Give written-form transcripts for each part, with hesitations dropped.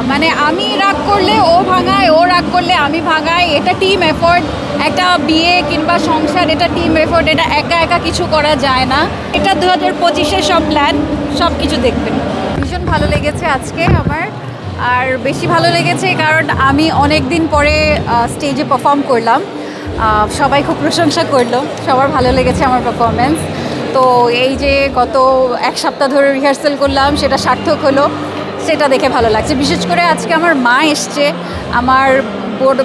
মানে আমি রাগ করলে ও ভাঙায়, ও রাগ করলে আমি ভাঙাই। এটা টিম এফোর্ট, একটা বিয়ে কিংবা সংসার এটা টিম এফোর্ট, এটা একা একা কিছু করা যায় না। এটা 2025-এর সব প্ল্যান, সব কিছু দেখবেন। ভীষণ ভালো লেগেছে আজকে আমার, আর বেশি ভালো লেগেছে কারণ আমি অনেক দিন পরে স্টেজে পারফর্ম করলাম। সবাই খুব প্রশংসা করলো, সবার ভালো লেগেছে আমার পারফরমেন্স। তো এই যে গত এক সপ্তাহ ধরে রিহার্সাল করলাম, সেটা সার্থক হলো, সেটা দেখে ভালো লাগছে। বিশেষ করে আজকে আমার মা এসছে, আমার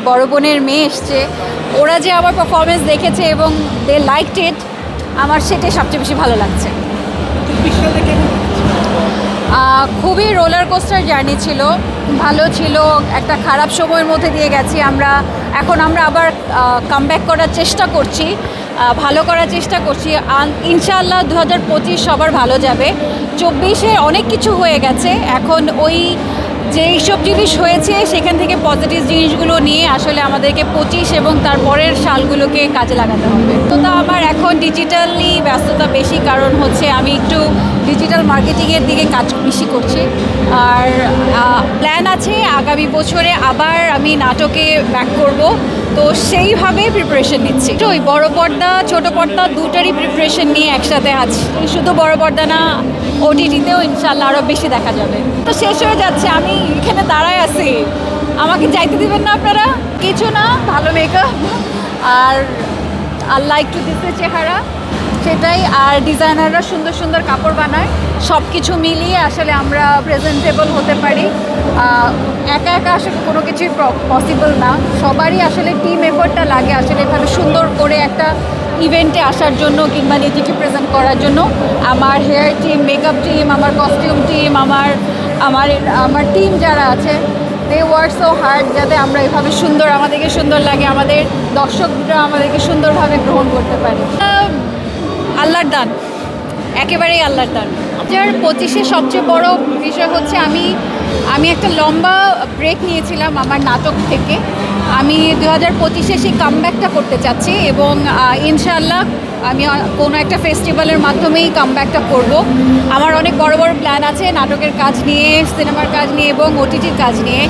বড় বোনের মেয়ে এসছে, ওরা যে আমার পারফরমেন্স দেখেছে এবং দে লাইকড ইট, আমার সেটাই সবচেয়ে বেশি ভালো লাগছে। খুবই রোলার কোস্টার জার্নি ছিল, ভালো ছিল। একটা খারাপ সময়ের মধ্যে দিয়ে গেছি আমরা, এখন আমরা আবার কামব্যাক করার চেষ্টা করছি, ভালো করার চেষ্টা করছি। ইনশাআল্লাহ 2025 সবার ভালো যাবে। 24-এ অনেক কিছু হয়ে গেছে, এখন ওই যেই সব জিনিস হয়েছে সেখান থেকে পজিটিভ জিনিসগুলো নিয়ে আসলে আমাদেরকে 25 এবং তারপরের সালগুলোকে কাজে লাগাতে হবে। তো আমার এখন ডিজিটালি ব্যস্ততা বেশি, কারণ হচ্ছে আমি একটু ডিজিটাল মার্কেটিংয়ের দিকে কাজ বেশি করছি। আর প্ল্যান আছে আগামী বছরে আবার আমি নাটকে ব্যাক করব, তো সেইভাবে প্রিপারেশন নিচ্ছি। তো ওই বড় পর্দা ছোটো পর্দা দুটারই প্রিপারেশন নিয়ে একসাথে আছি। শুধু বড় পর্দা না, ওটিটিতেও ইনশাল্লাহ আরও বেশি দেখা যাবে। তো শেষ হয়ে যাচ্ছে, আমি এখানে দাঁড়ায় আছি, আমাকে যাইতে দিবেন না আপনারা? কিছু না, ভালো মেকআপ আর আল্লাহ একটু দিতে চেহারা, সেটাই। আর ডিজাইনাররা সুন্দর সুন্দর কাপড় বানায়, সব কিছু মিলিয়ে আসলে আমরা প্রেজেন্টেবল হতে পারি। একা একা আসলে কোনো কিছুই পসিবল না, সবারই আসলে টিম এফোর্টটা লাগে আসলে এভাবে সুন্দর করে একটা ইভেন্টে আসার জন্য কিংবা নিজেকে প্রেজেন্ট করার জন্য। আমার হেয়ার টিম, মেকআপ টিম, আমার কস্টিউম টিম, আমার টিম যারা আছে, দে ওয়ার্ক সো হার্ড যাতে আমরা এভাবে সুন্দর, আমাদেরকে সুন্দর লাগে, আমাদের দর্শকরা আমাদেরকে সুন্দরভাবে গ্রহণ করতে পারে। আল্লাহর দান, একেবারেই আল্লাহর দান। 2025-এ সবচেয়ে বড় বিষয় হচ্ছে আমি একটা লম্বা ব্রেক নিয়েছিলাম আমার নাটক থেকে। আমি 2025-এ সেই কামব্যাকটা করতে চাচ্ছি এবং ইনশাআল্লাহ আমি কোনো একটা ফেস্টিভ্যালের মাধ্যমেই কামব্যাকটা করব। আমার অনেক বড় বড় প্ল্যান আছে নাটকের কাজ নিয়ে, সিনেমার কাজ নিয়ে এবং ওটিটির কাজ নিয়ে।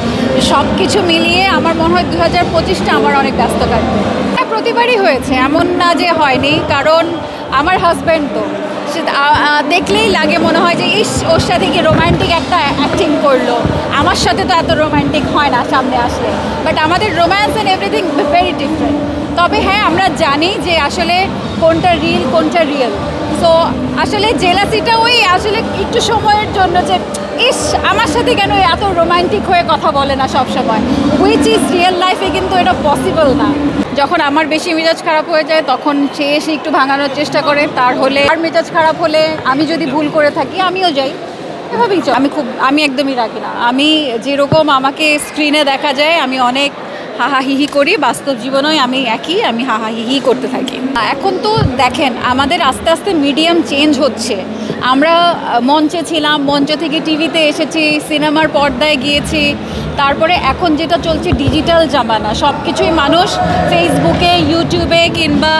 সব কিছু মিলিয়ে আমার মনে হয় 2025টা আমার অনেক ব্যস্ত কাটবে। প্রতিবারই হয়েছে, এমন না যে হয়নি, কারণ আমার হাজব্যান্ড তো দেখলেই লাগে মনে হয় যে ইস, ওর সাথে কি রোম্যান্টিক একটা অ্যাক্টিং করলো। আমার সাথে তো এত রোম্যান্টিক হয় না সামনে আসলে, বাট আমাদের romance and everything very different. তবে হ্যাঁ, আমরা জানি যে আসলে কোনটা রিয়েল। সো আসলে জেলাসিটা ওই আসলে একটু সময়ের জন্য, যে ইস, আমার সাথে কেন এত রোম্যান্টিক হয়ে কথা বলে না সব সময়, হুইচ ইজ রিয়েল লাইফে কিন্তু এটা পসিবল না। যখন আমার বেশি মেজাজ খারাপ হয়ে যায় তখন সে এসে একটু ভাঙানোর চেষ্টা করে, তার হলে আর মেজাজ খারাপ হলে আমি যদি ভুল করে থাকি আমিও যাই, এভাবেই চল। আমি একদমই রাখি না। আমি যেরকম আমাকে স্ক্রিনে দেখা যায় আমি অনেক হাহা হিহি করি, বাস্তব জীবনেও আমি হাহা হিহি করতে থাকি। এখন তো দেখেন আমাদের আস্তে আস্তে মিডিয়াম চেঞ্জ হচ্ছে। আমরা মঞ্চে ছিলাম, মঞ্চ থেকে টিভিতে এসেছি, সিনেমার পর্দায় গিয়েছি, তারপরে এখন যেটা চলছে ডিজিটাল জামানা, সব কিছুই মানুষ ফেসবুকে, ইউটিউবে কিংবা